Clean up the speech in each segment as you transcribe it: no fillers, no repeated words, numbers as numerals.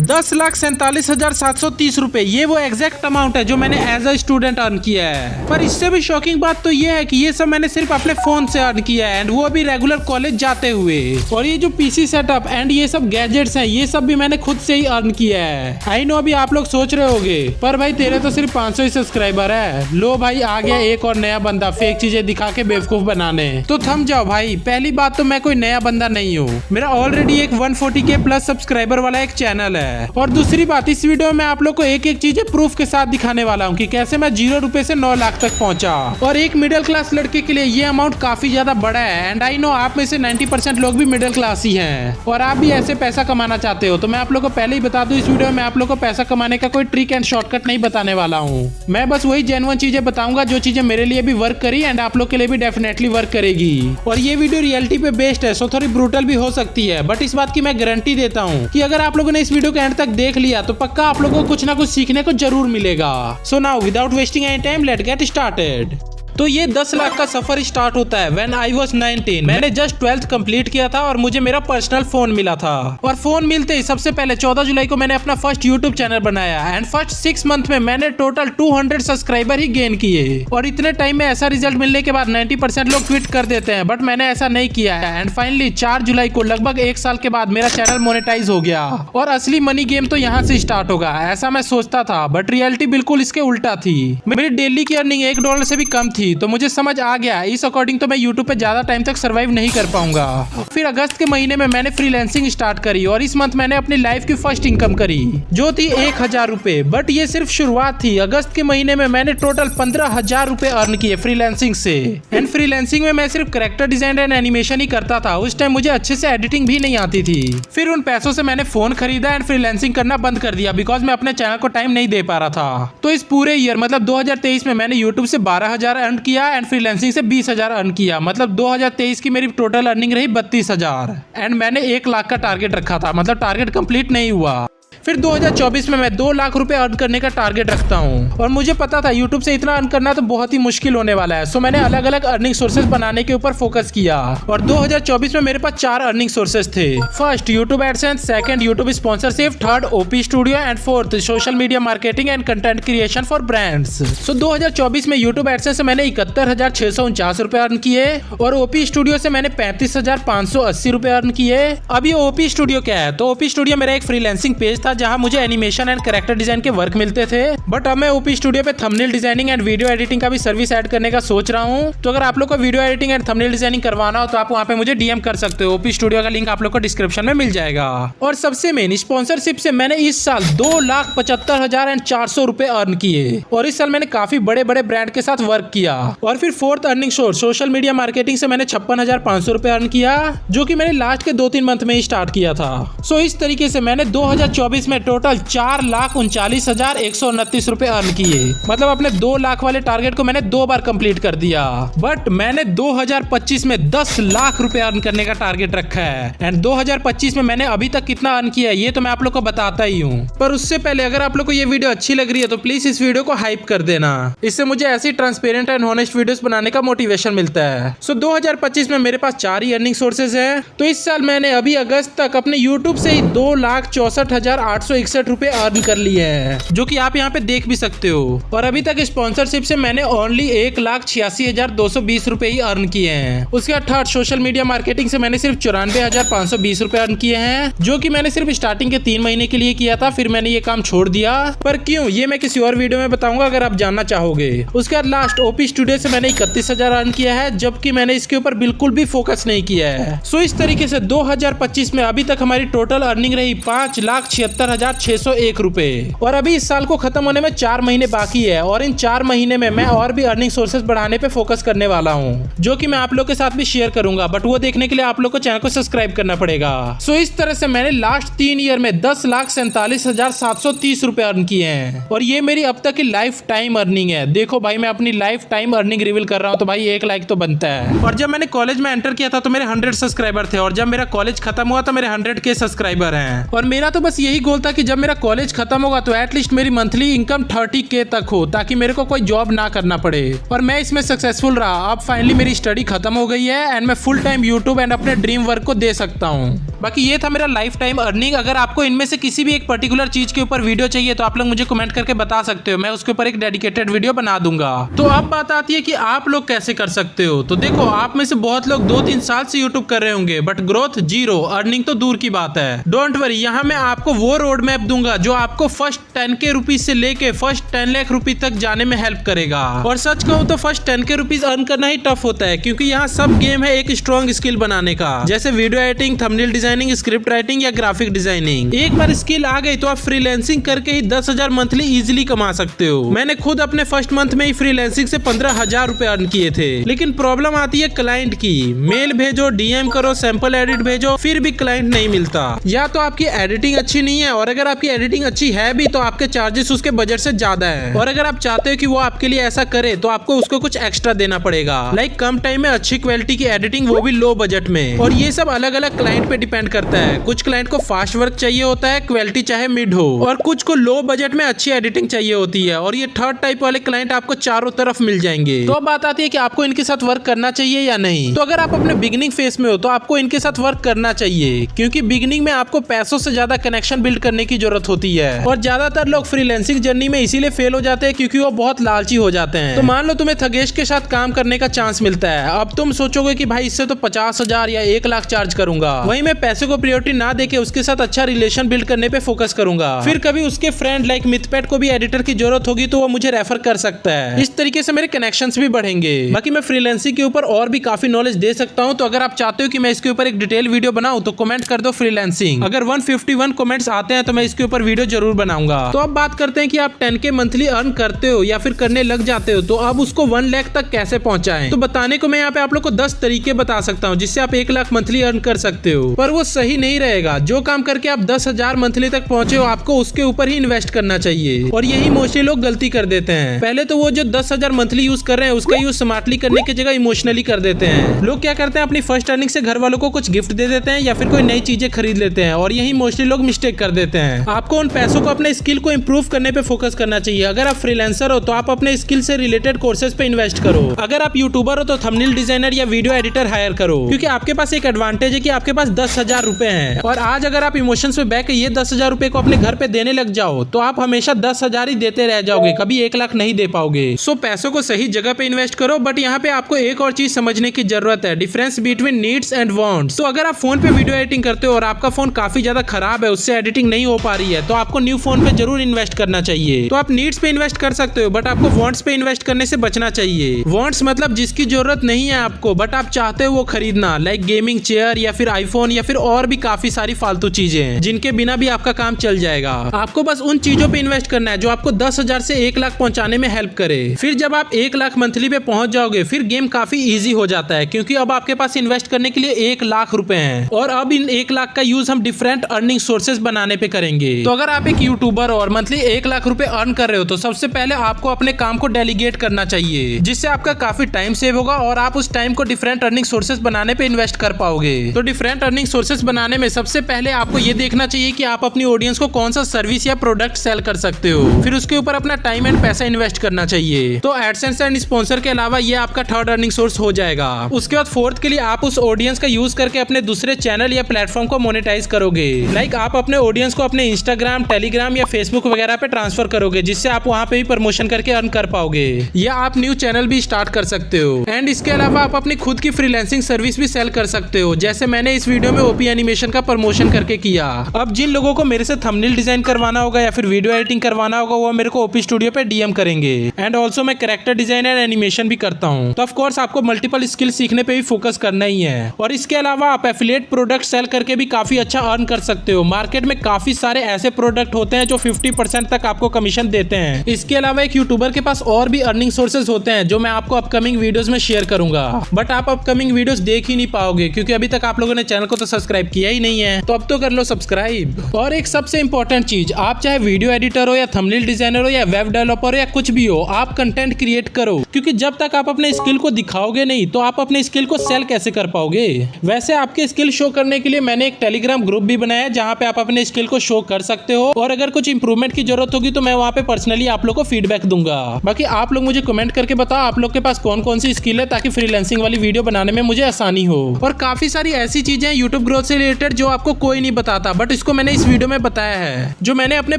10,47,730 रुपए, ये वो एग्जैक्ट अमाउंट है जो मैंने एज अ स्टूडेंट अर्न किया है। पर इससे भी शॉकिंग बात तो ये है कि ये सब मैंने सिर्फ अपने फोन से अर्न किया है, एंड वो भी रेगुलर कॉलेज जाते हुए। और ये जो पीसी सेटअप एंड ये सब गैजेट्स हैं, ये सब भी मैंने खुद से ही अर्न किया है। आई नो अभी आप लोग सोच रहे होगे पर भाई तेरे तो सिर्फ 500 ही सब्सक्राइबर है। लो भाई आ गया एक और नया बंदा फेक चीजें दिखा के बेवकूफ बनाने। तो थम जाओ भाई, पहली बात तो मैं कोई नया बंदा नहीं हूँ, मेरा ऑलरेडी एक 140K प्लस सब्सक्राइबर वाला एक चैनल है। और दूसरी बात, इस वीडियो में आप लोग को एक एक चीजें प्रूफ के साथ दिखाने वाला हूँ कि कैसे मैं 0 रुपए से 9 लाख तक पहुंचा। और एक मिडिल क्लास लड़के के लिए ये अमाउंट काफी ज्यादा बड़ा है, एंड आई नो आप में से 90% लोग भी मिडिल क्लास ही हैं और आप भी ऐसे पैसा कमाना चाहते हो। तो मैं आप लोग को पहले ही बता दूं, इस वीडियो में आप लोग को पैसा कमाने का कोई ट्रिक एंड शॉर्टकट नहीं बताने वाला हूँ। मैं बस वही जेन्युइन चीजें बताऊंगा जो चीजें मेरे लिए भी वर्क करी एंड आप लोग के लिए भी डेफिनेटली वर्क करेगी। और ये वीडियो रियलिटी पे बेस्ड है, सो थोड़ी ब्रूटल भी हो सकती है, बट इस बात की मैं गारंटी देता हूँ कि अगर आप लोगों ने इस वीडियो के एंड तक देख लिया तो पक्का आप लोगों को कुछ ना कुछ सीखने को जरूर मिलेगा। So now without wasting any time let's get started. तो ये 10 लाख का सफर स्टार्ट होता है व्हेन आई वाज 19। मैंने जस्ट 12th कंप्लीट किया था और मुझे मेरा पर्सनल फोन मिला था। और फोन मिलते ही सबसे पहले 14 जुलाई को मैंने अपना फर्स्ट यूट्यूब चैनल बनाया एंड फर्स्ट 6 मंथ में मैंने टोटल 200 सब्सक्राइबर ही गेन किए। और इतने टाइम में ऐसा रिजल्ट मिलने के बाद 90% लोग क्विट कर देते हैं, बट मैंने ऐसा नहीं किया है। एंड फाइनली 4 जुलाई को लगभग 1 साल के बाद मेरा चैनल मोनेटाइज हो गया और असली मनी गेम तो यहाँ से स्टार्ट होगा, ऐसा मैं सोचता था, बट रियलिटी बिल्कुल इसके उल्टा थी। मेरी डेली की अर्निंग $1 से भी कम थी, तो मुझे समझ आ गया इस अकॉर्डिंग तो मैं यूट्यूब पे ज्यादा टाइम तक सरवाइव नहीं कर पाऊंगा। फिर अगस्त के महीने में मैंने फ्रीलांसिंग स्टार्ट करी और इस मंथ मैंने अपनी लाइफ की फर्स्ट इनकम करी जो थी 1000 रुपए। बट ये सिर्फ शुरुआत थी। अगस्त के महीने में मैंने टोटल 15,000 रुपए अर्न किए फ्रीलांसिंग से। एंड फ्रीलांसिंग में मैं सिर्फ कैरेक्टर डिजाइन एंड एनिमेशन ही करता था, उस टाइम मुझे अच्छे से एडिटिंग भी नहीं आती थी। फिर उन पैसों से मैंने फोन खरीदा एंड फ्रीलांसिंग करना बंद कर दिया बिकॉज मैं अपने चैनल को टाइम नहीं दे पा रहा था। तो इस पूरे ईयर मतलब 2023 में मैंने यूट्यूब से 12,000 अर्न किया एंड फ्रीलांसिंग से 20,000 अर्न किया। मतलब 2023 की मेरी टोटल अर्निंग रही 32,000 एंड मैंने 1 लाख का टारगेट रखा था, मतलब टारगेट कंप्लीट नहीं हुआ। फिर 2024 में मैं 2 लाख रुपए अर्न करने का टारगेट रखता हूँ और मुझे पता था यूट्यूब से इतना अर्न करना तो बहुत ही मुश्किल होने वाला है। सो मैंने अलग अलग अर्निंग सोर्सेज बनाने के ऊपर फोकस किया और 2024 में मेरे पास 4 अर्निंग सोर्सेज थे। First YouTube AdSense, second YouTube sponsorship, third OP studio and fourth social media marketing and content creation for brands. So 2024 में यूट्यूब एडसेंस से मैंने 71,649 रुपए अर्न किए और ओपी स्टूडियो से मैंने 35,580 रुपए अर्न किए। अब ये ओपी स्टूडियो क्या है? तो ओपी स्टूडियो मेरा एक फ्रीलांसिंग पेज था जहां मुझे एनिमेशन एंड कैरेक्टर डिजाइन के वर्क मिलते थे, बट अब मैं ओपी स्टूडियो पे thumbnail designing and video editing का भी सर्विस ऐड करने का सोच रहा हूं। तो अगर आप लोग को video editing and thumbnail designing करवाना हो तो आप वहां पे मुझे डीएम कर सकते हो। ओपी स्टूडियो का लिंक आप लोग को डिस्क्रिप्शन में मिल जाएगा। और सबसे मेन स्पॉन्सरशिप से मैंने इस साल 2,75,400 रुपए अर्न किए और इस साल मैंने काफी बड़े बड़े ब्रांड के साथ वर्क किया। और फिर fourth earning source social media marketing से मैंने 56,500 रुपए अर्न किया जो कि मैंने लास्ट के 2-3 मंथ में ही स्टार्ट किया था। सो इस तरीके से मैंने 2024 में टोटल 4,39,129 रुपए अर्न किए। मतलब अपने 2 लाख वाले टारगेट को मैंने 2 बार कंप्लीट कर दिया। बट मैंने 2025 में 10 लाख रुपए अर्न करने का टारगेट रखा है एंड 2025 में मैंने अभी तक कितना अर्न किया है ये तो मैं आप लोग को बताता ही हूँ। पर उससे पहले अगर आप लोग को ये वीडियो अच्छी लग रही है तो प्लीज इस वीडियो को हाइप कर देना, इससे मुझे ऐसी ट्रांसपेरेंट एंड हॉनेस्ट वीडियोस बनाने का मोटिवेशन मिलता है। सो 2025 में मेरे पास 4 ही अर्निंग सोर्सेज है। तो इस साल मैंने अभी अगस्त तक अपने यूट्यूब से ही 2,64,861 रुपए अर्न कर लिए हैं जो कि आप यहाँ पे देख भी सकते हो। और अभी तक स्पॉन्सरशिप से मैंने ओनली 1,86,220 रुपए ही अर्न किए हैं। उसके बाद थर्ड सोशल मीडिया मार्केटिंग से मैंने सिर्फ 94,520 रुपए अर्न किए हैं जो कि मैंने सिर्फ स्टार्टिंग के 3 महीने के लिए किया था, फिर मैंने ये काम छोड़ दिया। पर क्यों ये मैं किसी और वीडियो में बताऊंगा अगर आप जानना चाहोगे। उसके बाद लास्ट ओपी स्टूडियो से मैंने 31,000 अर्न किया है जबकि मैंने इसके ऊपर बिल्कुल भी फोकस नहीं किया है। सो इस तरीके से 2025 में अभी तक हमारी टोटल अर्निंग रही 5,76,601 रुपए। और अभी इस साल को खत्म होने में 4 महीने बाकी है और इन 4 महीने में मैं और भी अर्निंग सोर्सेज बढ़ाने पे फोकस करने वाला हूँ जो कि मैं आप लोग के साथ भी शेयर करूंगा, बट वो देखने के लिए आप लोग को चैनल को सब्सक्राइब करना पड़ेगा। सो इस तरह से मैंने लास्ट 3 ईयर में 10,47,730 रुपए अर्न किए हैं और ये मेरी अब तक की लाइफ टाइम अर्निंग है। देखो भाई मैं अपनी लाइफ टाइम अर्निंग रिवील कर रहा हूँ तो भाई 1 लाइक तो बनता है। और जब मैंने कॉलेज में एंटर किया था तो मेरे 100 सब्सक्राइबर थे और जब मेरा कॉलेज खत्म हुआ तो मेरे 100K सब्सक्राइबर हैं। और मेरा तो बस यही गोल था कि जब मेरा कॉलेज खत्म होगा तो एटलीस्ट मेरी मंथली इनकम 30K तक हो ताकि मेरे को कोई जॉब ना करना पड़े। और मैं इसमें सक्सेसफुल रहा। अब फाइनली मेरी स्टडी खत्म हो गई है एंड मैं फुल टाइम यूट्यूब एंड अपने ड्रीम वर्क को दे सकता हूँ। बाकी ये था मेरा लाइफ टाइम अर्निंग। अगर आपको इनमें से किसी भी एक पर्टिकुलर चीज के ऊपर वीडियो चाहिए तो आप लोग मुझे कमेंट करके बता सकते हो, मैं उसके ऊपर एक डेडिकेटेड वीडियो बना दूंगा। तो अब बात आती है कि आप लोग कैसे कर सकते हो। तो देखो, आप में से बहुत लोग 2-3 साल से यूट्यूब कर रहे होंगे बट ग्रोथ जीरो, अर्निंग तो दूर की बात है। डोंट वरी, यहाँ मैं आपको वो रोड मैप दूंगा जो आपको फर्स्ट 10K रुपीज से लेके फर्स्ट 10 लाख रुपीज तक जाने में हेल्प करेगा। और सच कहूँ तो फर्स्ट 10K रुपीज अर्न करना ही टफ होता है, क्योंकि यहाँ सब गेम है एक स्ट्रॉन्ग स्किल बनाने का, जैसे video editing, thumbnail designing, script writing या ग्राफिक डिजाइनिंग। एक बार स्किल आ गई तो आप फ्रीलांसिंग करके ही 10,000 मंथली इजिली कमा सकते हो। मैंने खुद अपने फर्स्ट मंथ में ही फ्रीलांसिंग से 15,000 रुपए अर्न किए थे। लेकिन प्रॉब्लम आती है क्लाइंट की। मेल भेजो, डीएम करो, सैंपल एडिट भेजो, फिर भी क्लाइंट नहीं मिलता। या तो आपकी एडिटिंग अच्छी नहीं है, और अगर आपकी एडिटिंग अच्छी है भी तो आपके चार्जेस उसके बजट से ज्यादा है। और अगर आप चाहते हो कि वो आपके लिए ऐसा करे तो आपको उसको कुछ एक्स्ट्रा देना पड़ेगा, लाइक कम टाइम में अच्छी क्वालिटी की एडिटिंग, वो भी लो बजट में। और ये सब अलग अलग क्लाइंट पे डिपेंड करता है। कुछ क्लाइंट को फास्ट वर्क चाहिए होता है, क्वालिटी चाहे मिड हो, और कुछ को लो बजट में अच्छी एडिटिंग चाहिए होती है। और ये थर्ड टाइप वाले क्लाइंट आपको चारों तरफ मिल जाएंगे। तो अब बात आती है कि आपको इनके साथ वर्क करना चाहिए या नहीं। तो अगर आप अपने बिगिनिंग फेज में हो तो आपको इनके साथ वर्क करना चाहिए, क्योंकि बिगिनिंग में आपको पैसों से ज्यादा कनेक्शन बिल्ड करने की जरूरत होती है। और ज्यादातर लोग फ्रीलांसिंग जर्नी में इसीलिए फेल हो जाते हैं क्योंकि वो बहुत लालची हो जाते हैं। तो मान लो तुम्हें थगेश के साथ काम करने का चांस मिलता है, अब तुम सोचोगे कि भाई इससे तो 50,000 या 1 लाख चार्ज करूंगा, वहीं मैं पैसे को प्रायोरिटी ना देके उसके साथ अच्छा रिलेशन बिल्ड करने पे फोकस करूंगा। फिर कभी उसके फ्रेंड लाइक मिथपेट को भी एडिटर की जरूरत होगी तो वो मुझे रेफर कर सकता है। इस तरीके से मेरे कनेक्शंस भी बढ़ेंगे। बाकी मैं फ्रीलांसिंग के ऊपर और भी काफी नॉलेज दे सकता हूं, तो अगर आप चाहते हो कि मैं इसके ऊपर एक डिटेल वीडियो बनाऊं तो कमेंट कर दो फ्रीलांसिंग। अगर 151 कमेंट्स आते हैं तो मैं इसके ऊपर वीडियो जरूर बनाऊंगा। तो अब बात करते हैं कि आप 10K मंथली अर्न करते हो या फिर करने लग जाते हो, तो अब उसको 1 लाख तक कैसे पहुंचाएं। तो बताने को मैं यहाँ पे आप लोग को 10 तरीके बता सकता हूँ जिससे आप 1 लाख मंथली अर्न कर सकते हो, पर वो सही नहीं रहेगा। जो काम करके आप 10,000 मंथली तक पहुंचे हो आपको उसके ऊपर ही इन्वेस्ट करना चाहिए, और यही मोस्टली लोग गलती कर देते हैं। पहले तो वो जो 10,000 मंथली यूज कर रहे हैं उसका यूज स्मार्टली करने की जगह इमोशनली कर देते हैं। लोग क्या करते हैं, अपनी फर्स्ट अर्निंग से घर वालों को कुछ गिफ्ट दे देते हैं या फिर कोई नई चीजें खरीद लेते हैं, और यही मोस्टली लोग मिस्टेक कर देते हैं। आपको उन पैसों को अपने स्किल को इम्प्रूव करने पे फोकस करना चाहिए। अगर आप फ्रीलांसर हो तो आप अपने स्किल से रिलेटेड कोर्सेज पे इन्वेस्ट करो। अगर आप यूट्यूबर हो तो थंबनेल डिजाइनर या वीडियो एडिटर हायर करो, क्योंकि आपके पास एक एडवांटेज है कि आपके पास 10,000 रुपए हैं। और आज अगर आप इमोशंस पे बैक ये 10,000 रुपए को अपने घर पे देने लग जाओ तो आप हमेशा 10,000 ही देते रह जाओगे, कभी 1 लाख नहीं दे पाओगे। सो पैसों को सही जगह पे इन्वेस्ट करो। बट यहाँ पे आपको एक और चीज समझने की जरूरत है, difference between needs and wants. तो अगर आप फोन पे वीडियो एडिटिंग करते हो और आपका फोन काफी ज्यादा खराब है, उससे एडिटिंग नहीं हो पा रही है, तो आपको न्यू फोन पे जरूर इन्वेस्ट करना चाहिए। तो आप नीड्स पे इन्वेस्ट कर सकते हो, बट आपको वांट्स पे इन्वेस्ट करने से बचना चाहिए। वांट्स मतलब जिसकी जरूरत नहीं है आपको बट आप चाहते हो वो खरीदना, लाइक गेमिंग चेयर या फिर आईफोन या फिर और भी काफी सारी फालतू चीजें जिनके बिना भी आपका काम चल जाएगा। आपको बस उन चीजों पे इन्वेस्ट करना है जो आपको 10,000 से 1 लाख पहुंचाने में हेल्प करे। फिर जब आप 1 लाख मंथली पे पहुंच जाओगे फिर गेम काफी इजी हो जाता है, क्योंकि अब आपके पास इन्वेस्ट करने के लिए 1 लाख रुपए हैं, और अब इन 1 लाख का यूज हम डिफरेंट अर्निंग सोर्सेज बनाने पे करेंगे। तो अगर आप एक यूट्यूबर हो और मंथली 1 लाख रुपए अर्न कर रहे हो तो सबसे पहले आपको अपने काम को डेलीगेट करना चाहिए, जिससे आपका काफी टाइम सेव होगा और आप उस टाइम को डिफरेंट अर्निंग सोर्सेज बनाने पे इन्वेस्ट कर पाओगे। तो डिफरेंट अर्निंग सोर्सेज बनाने में सबसे पहले आपको ये देखना चाहिए कि आप अपनी ऑडियंस को कौन सा सर्विस या प्रोडक्ट सेल कर सकते हो, फिर उसके ऊपर अपना टाइम एंड पैसा इन्वेस्ट करना चाहिए। तो एडसेंस एंड स्पॉन्सर के अलावा ये आपका थर्ड अर्निंग सोर्स हो जाएगा। उसके बाद फोर्थ के लिए आप उस ऑडियंस का यूज करके अपने दूसरे चैनल या प्लेटफॉर्म को मोनेटाइज करोगे, लाइक आप अपने ऑडियंस को अपने इंस्टाग्राम, टेलीग्राम या फेसबुक वगैरह पे ट्रांसफर करोगे, जिससे आप वहाँ पे भी प्रमोशन करके अर्न कर पाओगे, या आप न्यू चैनल भी स्टार्ट कर सकते हो। एंड इसके अलावा आप अपनी खुद की फ्रीलांसिंग सर्विस भी सेल कर सकते हो, जैसे मैंने इस वीडियो में ओपी एनिमेशन का प्रमोशन करके किया। अब जिन लोगों को मेरे से थंबनेल डिजाइन करवाना होगा या फिर वीडियो एडिटिंग करवाना होगा वो मेरे को ओपी स्टूडियो पे डीएम करेंगे। एंड ऑल्सो मैं कैरेक्टर डिजाइन एंड एनिमेशन भी करता हूँ। तो ऑफ कोर्स आपको मल्टीपल स्किल सीखने पे भी फोकस करना ही है। और इसके अलावा आप एफिलिएट प्रोडक्ट सेल करके भी काफी अच्छा अर्न कर सकते हो। मार्केट में काफी सारे ऐसे प्रोडक्ट होते हैं जो 50% तक आपको कमीशन देते हैं। इसके अलावा एक यूट्यूबर के पास और भी अर्निंग सोर्सेज होते हैं जो मैं आपको अपकमिंग वीडियोस में शेयर करूंगा, बट आप अपकमिंग वीडियोस देख ही नहीं पाओगे क्योंकि अभी तक आप लोगों ने चैनल को तो सब्सक्राइब किया ही नहीं है। तो अब तो कर लो सब्सक्राइब। और एक सबसे इंपॉर्टेंट चीज, आप चाहे वीडियो एडिटर हो या थंबनेल डिजाइनर हो या वेब डेवलपर हो या कुछ भी हो, आप कंटेंट क्रिएट करो, क्योंकि जब तक आप अपने स्किल को दिखाओगे नहीं तो आप अपने स्किल को सेल कैसे कर पाओगे। वैसे आपके स्किल शो करने के लिए मैंने एक टेलीग्राम ग्रुप भी बनाया है जहाँ पे आप अपने स्किल को शो कर सकते हो, और अगर कुछ इंप्रूवमेंट की जरूरत होगी तो मैं वहाँ पे पर्सनली आप लोग को फीडबैक दूंगा। बाकी आप लोग मुझे कमेंट करके बताओ आप लोग के पास कौन कौन सी स्किल है, ताकि फ्रीलांसिंग वाली वीडियो बनाने में मुझे आसानी हो। और काफी सारी ऐसी चीजें यूट्यूब ग्रोथ से रिलेटेड जो आपको कोई नहीं बताता, बट इसको मैंने इस वीडियो में बताया है, जो मैंने अपने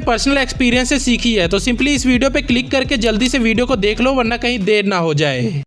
पर्सनल एक्सपीरियंस से सीखी है। तो सिंपली इस वीडियो पे क्लिक करके जल्दी से वीडियो को देख लो, वरना कहीं देर ना हो जाए।